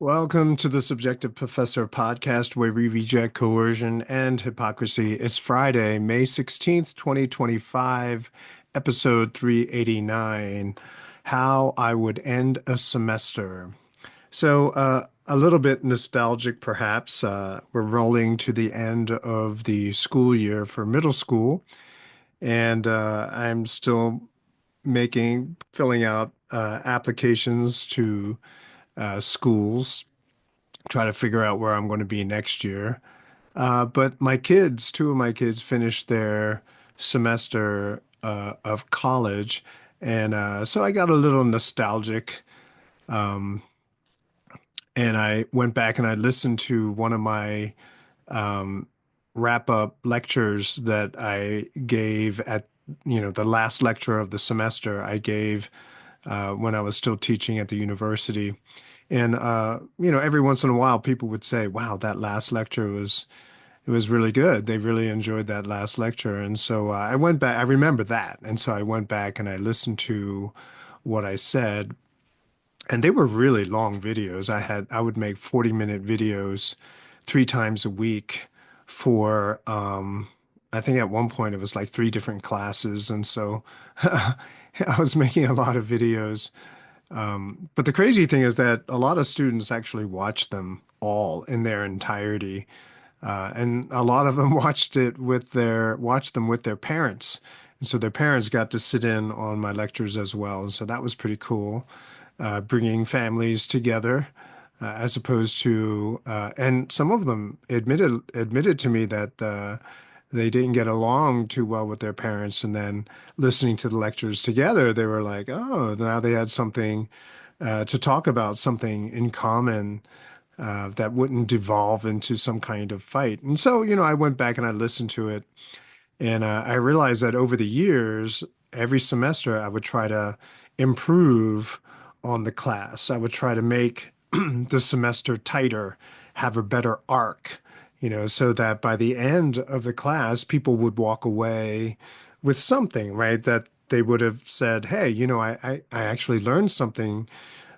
Welcome to the Subjective Professor podcast, where we reject coercion and hypocrisy. It's Friday, May 16th, 2025, episode 389, How I Would End a Semester. A little bit nostalgic, perhaps. We're rolling to the end of the school year for middle school, and I'm still filling out applications to schools, try to figure out where I'm going to be next year. But two of my kids finished their semester of college, and so I got a little nostalgic. Um, and I went back and I listened to one of my um, wrap-up lectures that I gave the last lecture of the semester I gave when I was still teaching at the university. And every once in a while, people would say, "Wow, that last lecture was really good. They really enjoyed that last lecture." And so I went back. I remember that, and so I went back and I listened to what I said, and they were really long videos. I would make 40-minute videos 3 times a week for I think at one point it was like 3 different classes, and so I was making a lot of videos. But the crazy thing is that a lot of students actually watched them all in their entirety, and a lot of them watched them with their parents, and so their parents got to sit in on my lectures as well. And so that was pretty cool, bringing families together, as opposed to, and some of them admitted to me that they didn't get along too well with their parents, and then listening to the lectures together, they were like, oh, now they had something to talk about, something in common that wouldn't devolve into some kind of fight. And so, I went back and I listened to it, and I realized that over the years, every semester, I would try to improve on the class. I would try to make the semester tighter, have a better arc, so that by the end of the class, people would walk away with something, right? That they would have said, hey, I actually learned something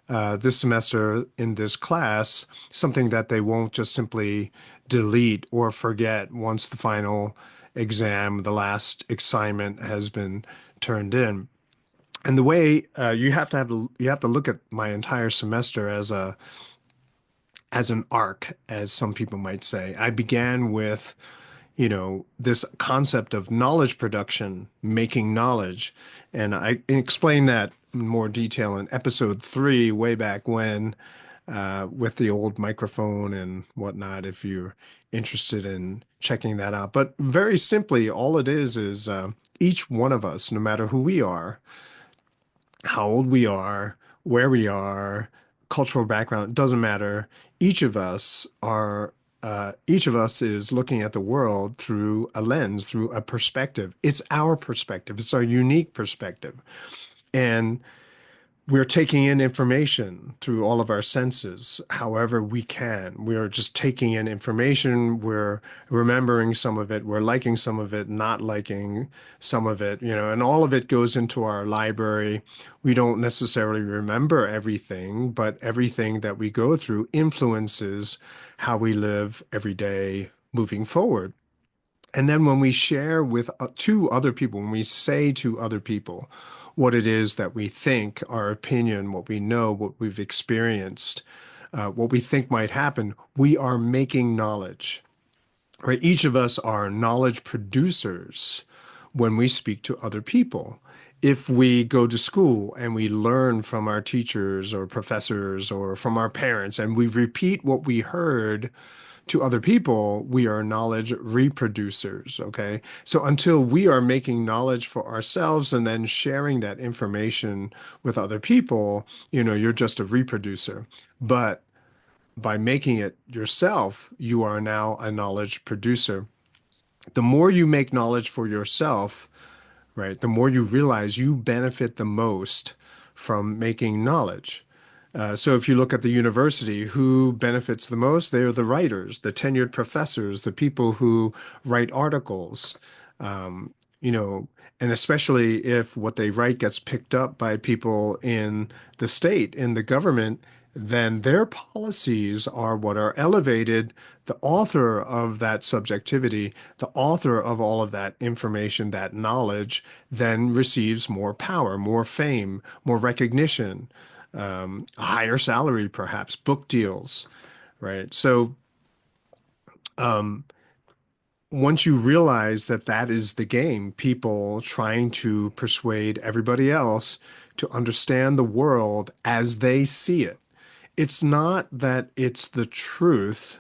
this semester in this class, something that they won't just simply delete or forget once the final exam, the last assignment has been turned in. And the way you have to look at my entire semester as an arc, as some people might say. I began with, this concept of knowledge production, making knowledge. And I explained that in more detail in episode 3, way back when, with the old microphone and whatnot, if you're interested in checking that out. But very simply, all it is each one of us, no matter who we are, how old we are, where we are, cultural background, it doesn't matter. Each of us is looking at the world through a lens, through a perspective. It's our perspective. It's our unique perspective. And we're taking in information through all of our senses, however we can. We're just taking in information. We're remembering some of it. We're liking some of it, not liking some of it, and all of it goes into our library. We don't necessarily remember everything, but everything that we go through influences how we live every day moving forward. And then when we share with to other people, when we say to other people what it is that we think, our opinion, what we know, what we've experienced, what we think might happen, we are making knowledge, right? Each of us are knowledge producers when we speak to other people. If we go to school and we learn from our teachers or professors or from our parents and we repeat what we heard to other people, we are knowledge reproducers. Okay. So until we are making knowledge for ourselves and then sharing that information with other people, you're just a reproducer. But by making it yourself, you are now a knowledge producer. The more you make knowledge for yourself, right, the more you realize you benefit the most from making knowledge. So if you look at the university, who benefits the most? They are the writers, the tenured professors, the people who write articles, um, you know, and especially if what they write gets picked up by people in the state, in the government, then their policies are what are elevated. The author of that subjectivity, the author of all of that information, that knowledge, then receives more power, more fame, more recognition, a higher salary, perhaps, book deals, right? So once you realize that that is the game, people trying to persuade everybody else to understand the world as they see it. It's not that it's the truth,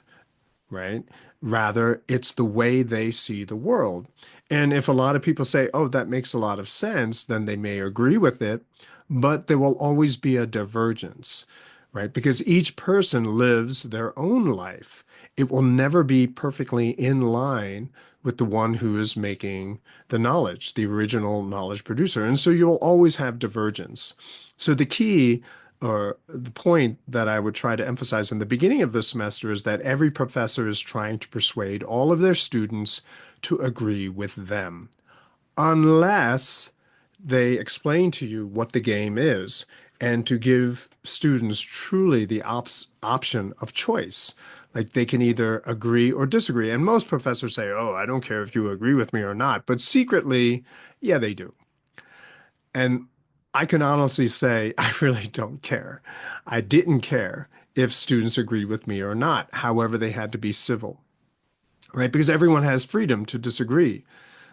right? Rather, it's the way they see the world. And if a lot of people say, oh, that makes a lot of sense, then they may agree with it, but there will always be a divergence, right? Because each person lives their own life. It will never be perfectly in line with the one who is making the knowledge, the original knowledge producer. And so you'll always have divergence. So the key or the point that I would try to emphasize in the beginning of the semester is that every professor is trying to persuade all of their students to agree with them, unless they explain to you what the game is and to give students truly the option of choice. Like they can either agree or disagree. And most professors say, oh, I don't care if you agree with me or not. But secretly, yeah, they do. And I can honestly say I really don't care. I didn't care if students agreed with me or not. However, they had to be civil, right? Because everyone has freedom to disagree.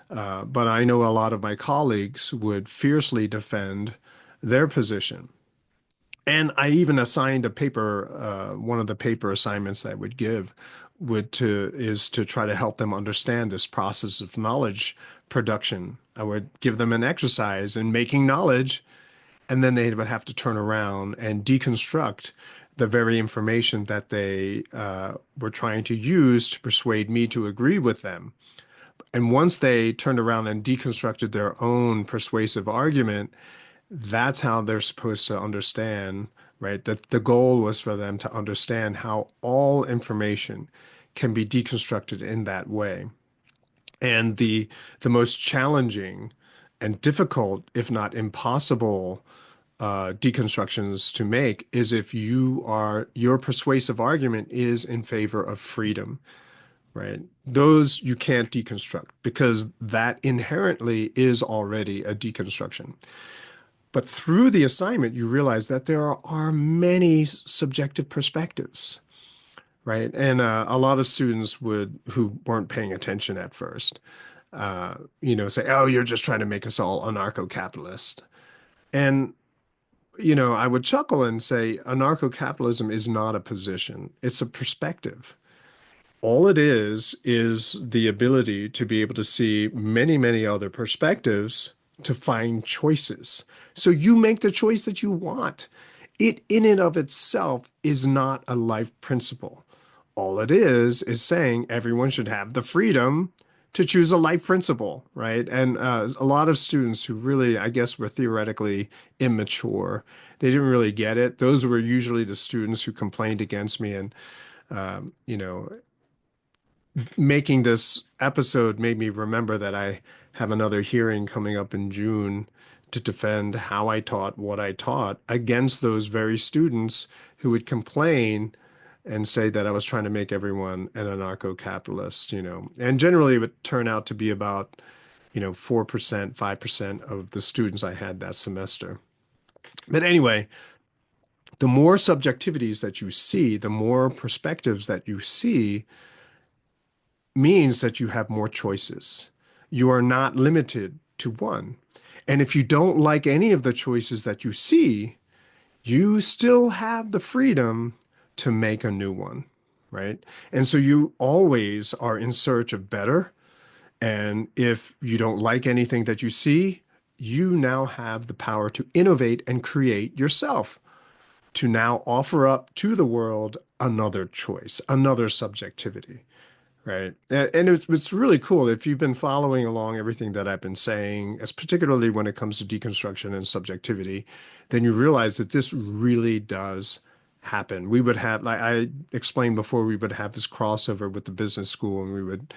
But I know a lot of my colleagues would fiercely defend their position. And I even assigned a paper, one of the paper assignments that I would give is to try to help them understand this process of knowledge production. I would give them an exercise in making knowledge, and then they would have to turn around and deconstruct the very information that they were trying to use to persuade me to agree with them. And once they turned around and deconstructed their own persuasive argument, that's how they're supposed to understand, right? That the goal was for them to understand how all information can be deconstructed in that way. And the most challenging and difficult, if not impossible, deconstructions to make is if your persuasive argument is in favor of freedom, right? Those you can't deconstruct because that inherently is already a deconstruction. But through the assignment, you realize that there are many subjective perspectives, right? And a lot of students who weren't paying attention at first, say, "Oh, you're just trying to make us all anarcho-capitalist." And I would chuckle and say, anarcho-capitalism is not a position; it's a perspective. All it is the ability to be able to see many, many other perspectives to find choices. So you make the choice that you want. It in and of itself is not a life principle. All it is saying everyone should have the freedom to choose a life principle, right? And a lot of students who really, I guess, were theoretically immature, they didn't really get it. Those were usually the students who complained against me and, um, you know, making this episode made me remember that I have another hearing coming up in June to defend how I taught what I taught against those very students who would complain and say that I was trying to make everyone an anarcho-capitalist, And generally it would turn out to be about, 4%, 5% of the students I had that semester. But anyway, the more subjectivities that you see, the more perspectives that you see, means that you have more choices. You are not limited to one. And if you don't like any of the choices that you see, you still have the freedom to make a new one, right? And so you always are in search of better. And if you don't like anything that you see, you now have the power to innovate and create yourself, to now offer up to the world another choice, another subjectivity. Right. And it's really cool if you've been following along everything that I've been saying, as particularly when it comes to deconstruction and subjectivity, then you realize that this really does happen. We would have, like I explained before, we would have this crossover with the business school and we would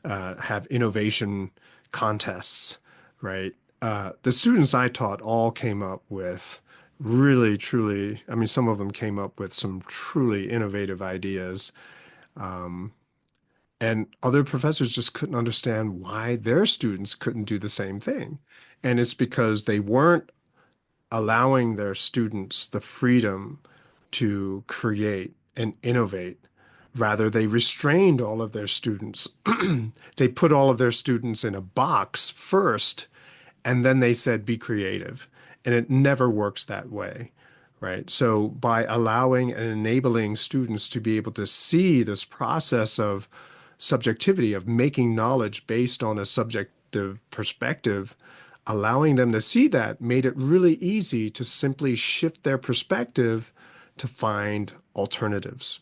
have innovation contests, right? The students I taught all came up with really, truly, I mean, some of them came up with some truly innovative ideas. Um, and other professors just couldn't understand why their students couldn't do the same thing. And it's because they weren't allowing their students the freedom to create and innovate. Rather, they restrained all of their students. They put all of their students in a box first, and then they said, be creative. And it never works that way, right? So, by allowing and enabling students to be able to see this process of subjectivity, of making knowledge based on a subjective perspective, allowing them to see that made it really easy to simply shift their perspective to find alternatives.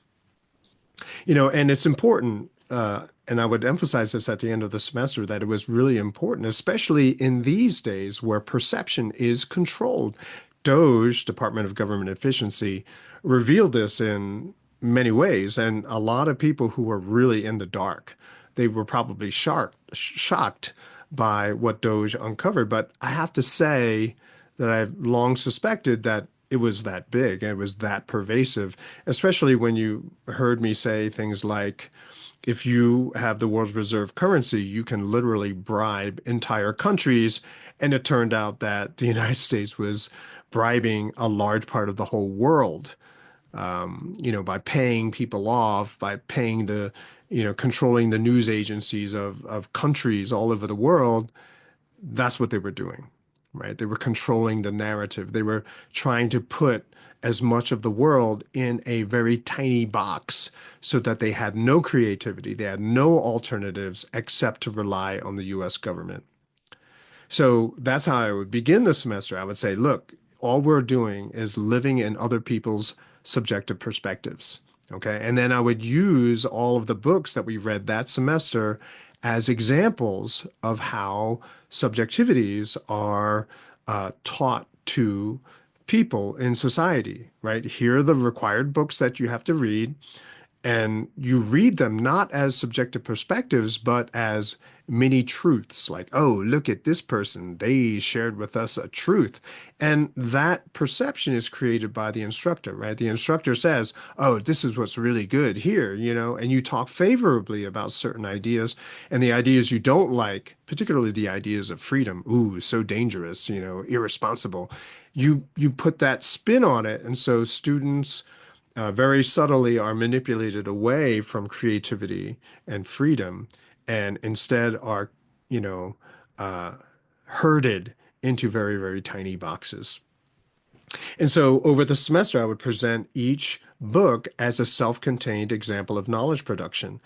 And it's important, and I would emphasize this at the end of the semester, that it was really important, especially in these days where perception is controlled. DOGE, Department of Government Efficiency, revealed this in many ways, and a lot of people who were really in the dark, they were probably shocked by what DOGE uncovered. But I have to say that I've long suspected that it was that big, it was that pervasive, especially when you heard me say things like, if you have the world's reserve currency, you can literally bribe entire countries. And it turned out that the United States was bribing a large part of the whole world, by paying people off, by paying controlling the news agencies of countries all over the world. That's what they were doing, right? They were controlling the narrative. They were trying to put as much of the world in a very tiny box so that they had no creativity. They had no alternatives except to rely on the US government. So that's how I would begin the semester. I would say, look, all we're doing is living in other people's subjective perspectives. Okay. And then I would use all of the books that we read that semester as examples of how subjectivities are taught to people in society, right? Here are the required books that you have to read. And you read them not as subjective perspectives, but as mini truths, like, oh, look at this person. They shared with us a truth. And that perception is created by the instructor, right? The instructor says, oh, this is what's really good here, and you talk favorably about certain ideas, and the ideas you don't like, particularly the ideas of freedom, ooh, so dangerous, irresponsible. You put that spin on it. And so students very subtly are manipulated away from creativity and freedom, and instead are, you know, uh, herded into very, very tiny boxes. And so over the semester, I would present each book as a self-contained example of knowledge production.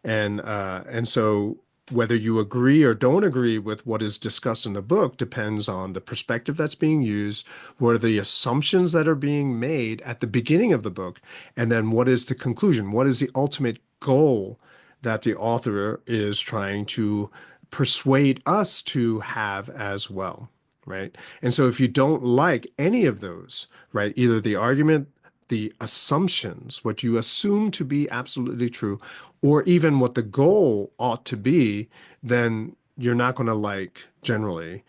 And so whether you agree or don't agree with what is discussed in the book depends on the perspective that's being used, what are the assumptions that are being made at the beginning of the book, and then what is the conclusion? What is the ultimate goal that the author is trying to persuade us to have as well, right? And so if you don't like any of those, right, either the argument, the assumptions, what you assume to be absolutely true, or even what the goal ought to be, then you're not going to like generally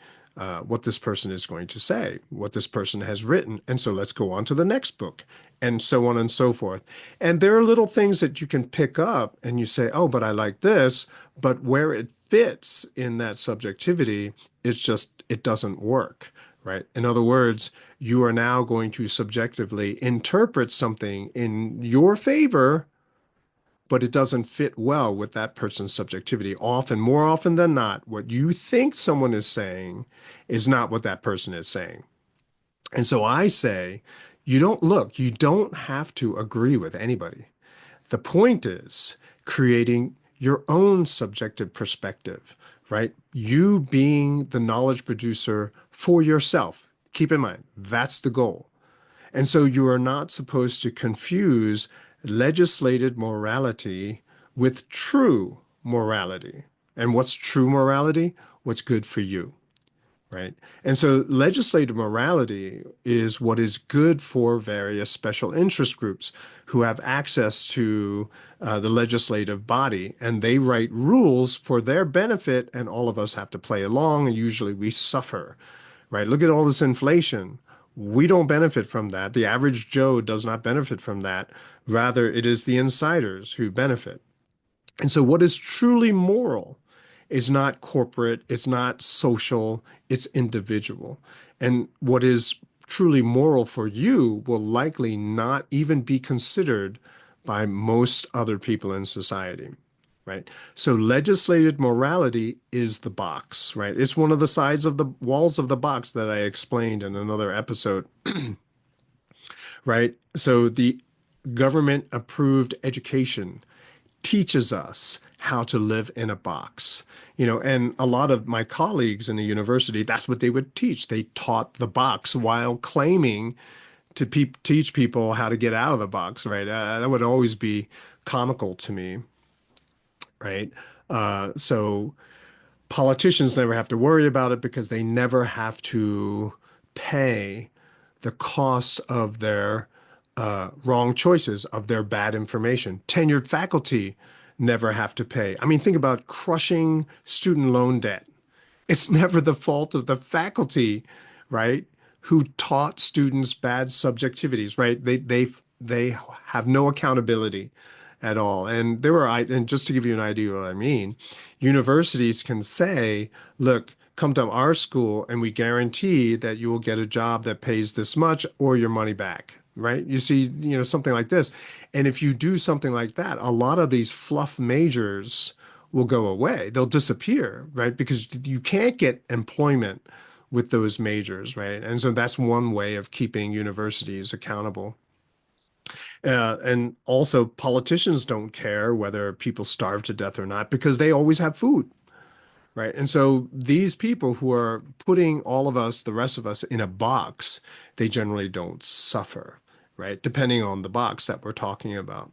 what this person is going to say, what this person has written. And so let's go on to the next book, and so on and so forth. And there are little things that you can pick up and you say, oh, but I like this. But where it fits in that subjectivity, it doesn't work, right? In other words, you are now going to subjectively interpret something in your favor, but it doesn't fit well with that person's subjectivity. Often, more often than not, what you think someone is saying is not what that person is saying. And so I say, you don't have to agree with anybody. The point is creating your own subjective perspective, right? You being the knowledge producer for yourself. Keep in mind, that's the goal. And so you are not supposed to confuse legislated morality with true morality. And what's true morality? What's good for you, right? And so legislative morality is what is good for various special interest groups who have access to the legislative body, and they write rules for their benefit, and all of us have to play along, and usually we suffer, right? Look at all this inflation. We don't benefit from that. The average Joe does not benefit from that. Rather, it is the insiders who benefit. And so, what is truly moral is not corporate, it's not social, it's individual. And what is truly moral for you will likely not even be considered by most other people in society. Right. So legislated morality is the box, right? It's one of the sides of the walls of the box that I explained in another episode, right? So the government approved education teaches us how to live in a box. And a lot of my colleagues in the university, that's what they would teach. They taught the box while claiming to teach people how to get out of the box, right? That would always be comical to me, right? So politicians never have to worry about it because they never have to pay the cost of their wrong choices, of their bad information. Tenured faculty never have to pay. I mean, think about crushing student loan debt. It's never the fault of the faculty, right, who taught students bad subjectivities, right? They have no accountability at all. And just to give you an idea of what I mean, universities can say, look, come to our school and we guarantee that you will get a job that pays this much or your money back, right? You see, something like this. And if you do something like that, a lot of these fluff majors will go away. They'll disappear, right? Because you can't get employment with those majors, right? And so that's one way of keeping universities accountable. And also, politicians don't care whether people starve to death or not because they always have food, right? And so these people who are putting all of us, the rest of us, in a box, they generally don't suffer, right? Depending on the box that we're talking about.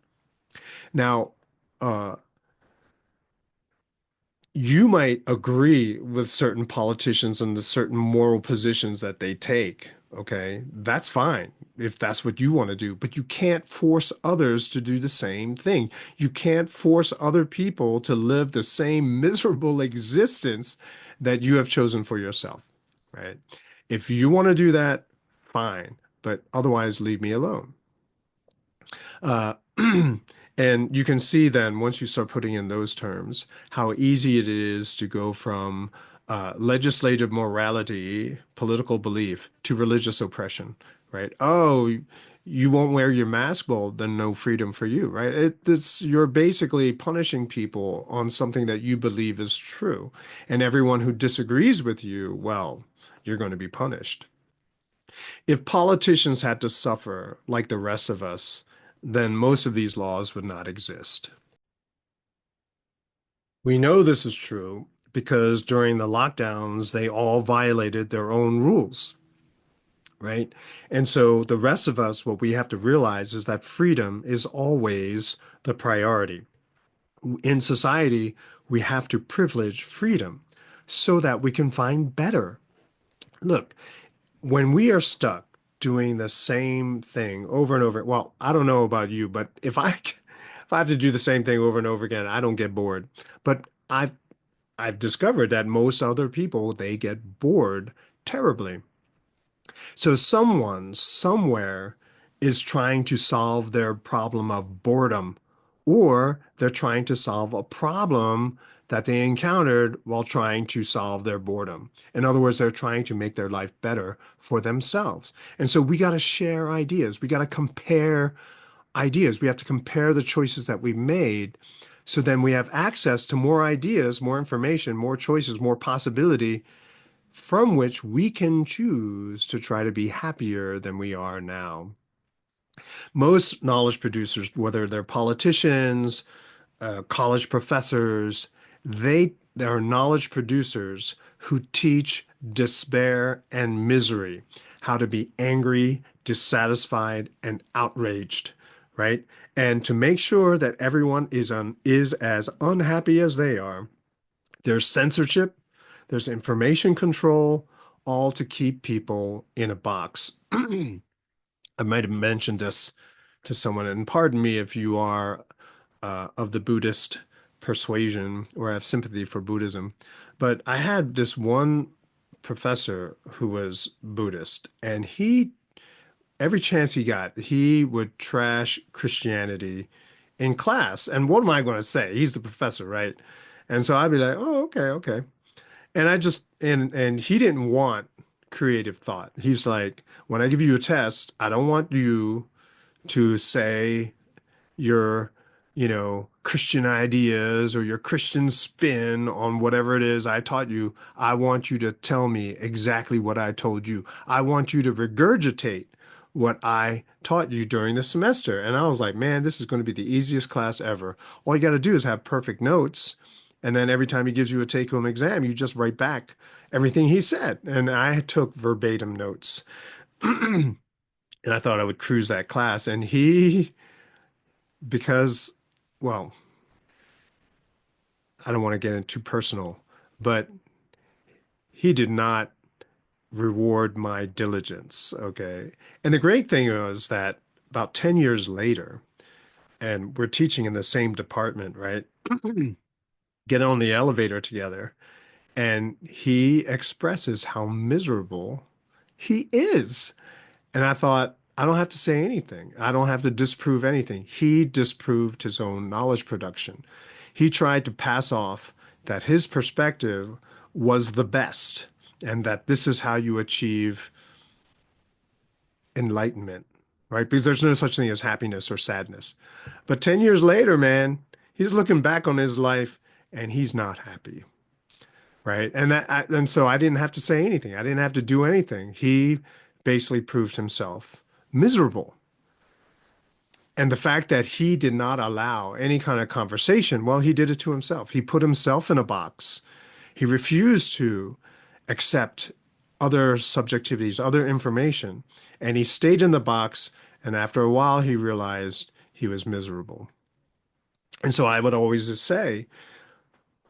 Now, uh, you might agree with certain politicians and the certain moral positions that they take. Okay, that's fine if that's what you want to do, but you can't force others to do the same thing. You can't force other people to live the same miserable existence that you have chosen for yourself, right? If you want to do that, fine, but otherwise leave me alone. Uh, and you can see then, once you start putting in those terms, how easy it is to go from legislative morality, political belief, to religious oppression, right? Oh, you won't wear your mask, well, then no freedom for you, right? You're basically punishing people on something that you believe is true. And everyone who disagrees with you, well, you're going to be punished. If politicians had to suffer like the rest of us, then most of these laws would not exist. We know this is true because during the lockdowns, they all violated their own rules, right? And so the rest of us, what we have to realize is that freedom is always the priority. In society, we have to privilege freedom so that we can find better. Look, when we are stuck doing the same thing over and over, well, I don't know about you, but if I have to do the same thing over and over again, I don't get bored. But I've discovered that most other people, they get bored terribly. So someone somewhere is trying to solve their problem of boredom, or they're trying to solve a problem that they encountered while trying to solve their boredom. In other words, they're trying to make their life better for themselves. And so we got to share ideas. We got to compare ideas. We have to compare the choices that we've made. So then we have access to more ideas, more information, more choices, more possibility from which we can choose to try to be happier than we are now. Most knowledge producers, whether they're politicians, college professors, they are knowledge producers who teach despair and misery, how to be angry, dissatisfied, and outraged, right? And to make sure that everyone is as unhappy as they are, there's censorship, there's information control, all to keep people in a box. I might have mentioned this to someone, and pardon me if you are of the Buddhist persuasion or have sympathy for Buddhism, but I had this one professor who was Buddhist, and he every chance he got, he would trash Christianity in class. And what am I going to say? He's the professor, right? And so I'd be like, oh, okay, okay. And I just and he didn't want creative thought. He's like, when I give you a test, I don't want you to say your, Christian ideas or your Christian spin on whatever it is I taught you. I want you to tell me exactly what I told you. I want you to regurgitate what I taught you during the semester. And I was like, man, this is going to be the easiest class ever. All you got to do is have perfect notes. And then every time he gives you a take-home exam, you just write back everything he said. And I took verbatim notes. And I thought I would cruise that class. And because, well, I don't want to get into too personal, but he did not reward my diligence. Okay. And the great thing was that about 10 years later, and we're teaching in the same department, right? Get on the elevator together, and he expresses how miserable he is. And I thought, I don't have to say anything. I don't have to disprove anything. He disproved his own knowledge production. He tried to pass off that his perspective was the best and that this is how you achieve enlightenment, right? Because there's no such thing as happiness or sadness. But 10 years later, man, he's looking back on his life and he's not happy, right? And so I didn't have to say anything. I didn't have to do anything. He basically proved himself miserable. And the fact that he did not allow any kind of conversation, well, he did it to himself. He put himself in a box. He refused to accept other subjectivities, other information, and he stayed in the box. And after a while, he realized he was miserable. And so I would always say,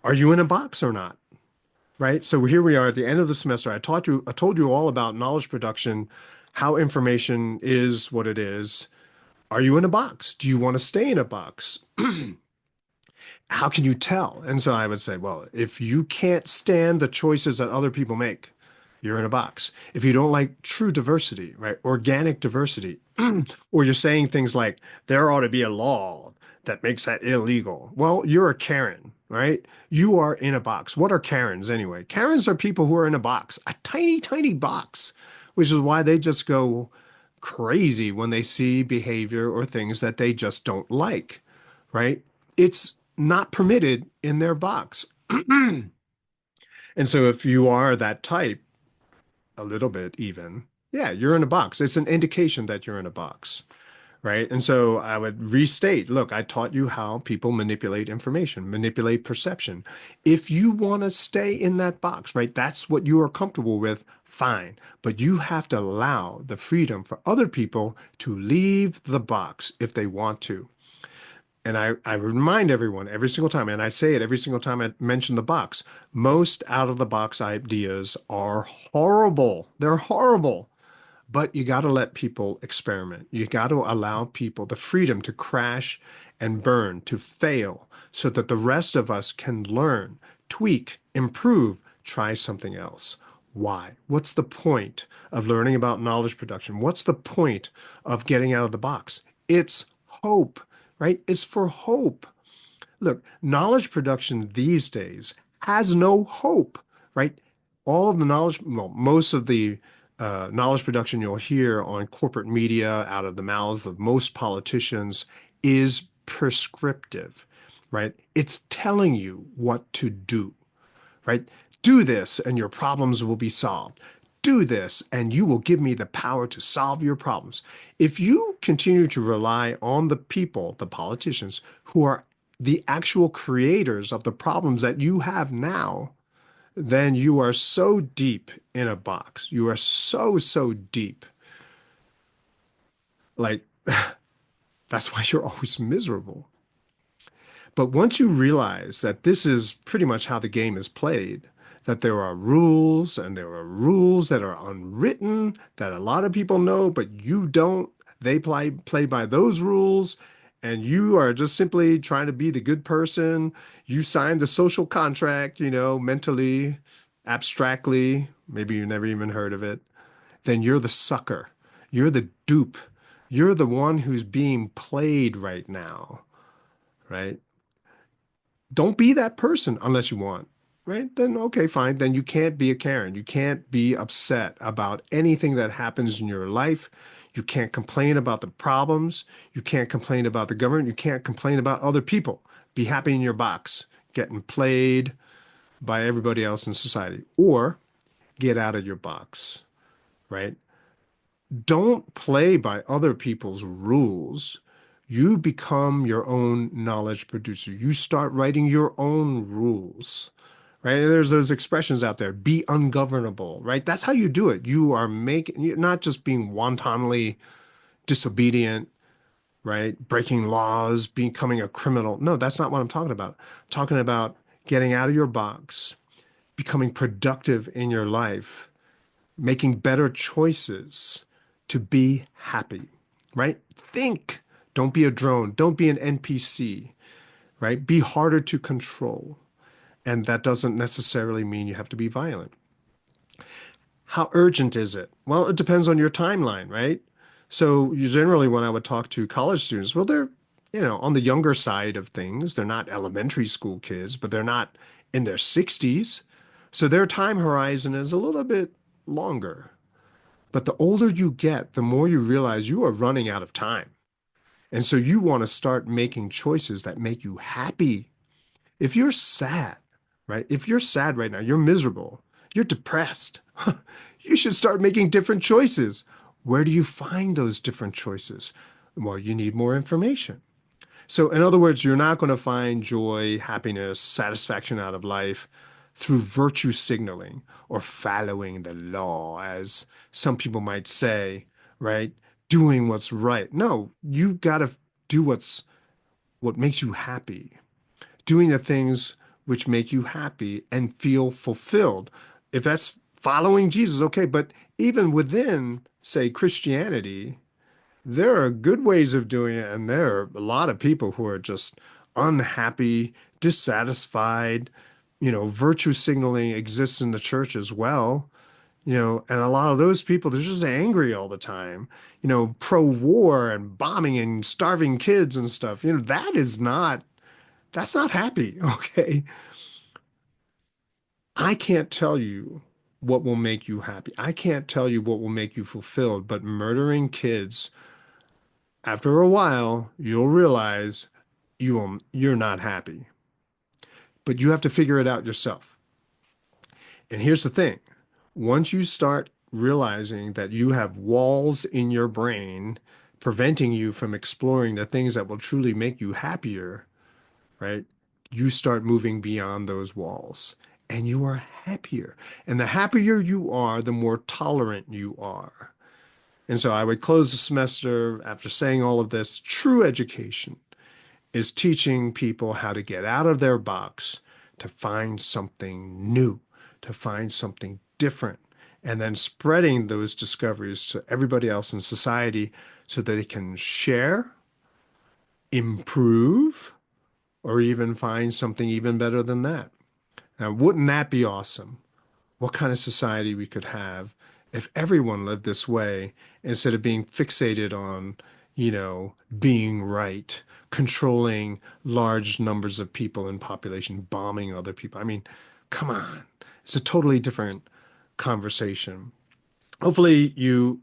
are you in a box or not? Right? So here we are at the end of the semester. I told you all about knowledge production, how information is what it is. Are you in a box? Do you want to stay in a box? How can you tell? And so I would say, well, if you can't stand the choices that other people make, you're in a box. If you don't like true diversity, right? Organic diversity, or you're saying things like, there ought to be a law that makes that illegal. Well, you're a Karen, right? You are in a box. What are Karens anyway? Karens are people who are in a box, a tiny, tiny box, which is why they just go crazy when they see behavior or things that they just don't like, right? It's not permitted in their box. And so if you are that type, a little bit even, yeah, you're in a box. It's an indication that you're in a box, right? And so I would restate, look, I taught you how people manipulate information, manipulate perception. If you want to stay in that box, right, that's what you are comfortable with, fine. But you have to allow the freedom for other people to leave the box if they want to. And I remind everyone every single time, and I say it every single time I mention the box, most out of the box ideas are horrible. They're horrible. But you got to let people experiment. You got to allow people the freedom to crash and burn, to fail, so that the rest of us can learn, tweak, improve, try something else. Why? What's the point of learning about knowledge production? What's the point of getting out of the box? It's hope, right? It's for hope. Look, knowledge production these days has no hope, right? All of the knowledge, well, most of the knowledge production you'll hear on corporate media out of the mouths of most politicians is prescriptive, right? It's telling you what to do, right? Do this and your problems will be solved. Do this and you will give me the power to solve your problems. If you continue to rely on the people, the politicians, who are the actual creators of the problems that you have now, then you are so deep in a box. You are so, so deep. Like, that's why you're always miserable. But once you realize that this is pretty much how the game is played, that there are rules and there are rules that are unwritten that a lot of people know, but you don't, they play by those rules, and you are just simply trying to be the good person. You signed the social contract, mentally, abstractly, maybe you never even heard of it, then you're the sucker. You're the dupe. You're the one who's being played right now, right? Don't be that person unless you want, right? Then, okay, fine. Then you can't be a Karen. You can't be upset about anything that happens in your life. You can't complain about the problems. You can't complain about the government. You can't complain about other people. Be happy in your box, getting played by everybody else in society, or get out of your box, right? Don't play by other people's rules. You become your own knowledge producer. You start writing your own rules, right? And there's those expressions out there, be ungovernable, right? That's how you do it. You are making, you're not just being wantonly disobedient, right? Breaking laws, becoming a criminal. No, that's not what I'm talking about. I'm talking about getting out of your box, becoming productive in your life, making better choices to be happy, right? Think. Don't be a drone. Don't be an NPC, right? Be harder to control. And that doesn't necessarily mean you have to be violent. How urgent is it? Well, it depends on your timeline, right? So generally when I would talk to college students, well, they're, on the younger side of things. They're not elementary school kids, but they're not in their 60s. So their time horizon is a little bit longer. But the older you get, the more you realize you are running out of time. And so you want to start making choices that make you happy. If you're sad, right? If you're sad right now, you're miserable, you're depressed, you should start making different choices. Where do you find those different choices? Well, you need more information. So, in other words, you're not going to find joy, happiness, satisfaction out of life through virtue signaling or following the law, as some people might say, right? Doing what's right. No, you got to do what makes you happy, doing the things which make you happy and feel fulfilled. If that's following Jesus, okay, but even within, say, Christianity, there are good ways of doing it, and there are a lot of people who are just unhappy, dissatisfied. Virtue signaling exists in the church as well. And a lot of those people, they're just angry all the time, pro-war and bombing and starving kids and stuff. That's not happy, okay? I can't tell you what will make you happy. I can't tell you what will make you fulfilled, but murdering kids, after a while, you'll realize you're not happy. But you have to figure it out yourself. And here's the thing. Once you start realizing that you have walls in your brain preventing you from exploring the things that will truly make you happier, right? You start moving beyond those walls and you are happier. And the happier you are, the more tolerant you are. And so I would close the semester after saying all of this. True education is teaching people how to get out of their box, to find something new, to find something different, and then spreading those discoveries to everybody else in society so that it can share, improve, or even find something even better than that. Now, wouldn't that be awesome? What kind of society we could have if everyone lived this way instead of being fixated on, being right, controlling large numbers of people in population, bombing other people. I mean, come on. It's a totally different conversation. Hopefully you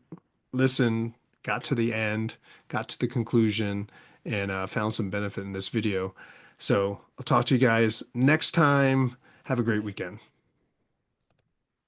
listened, got to the end, got to the conclusion, and found some benefit in this video. So I'll talk to you guys next time. Have a great weekend.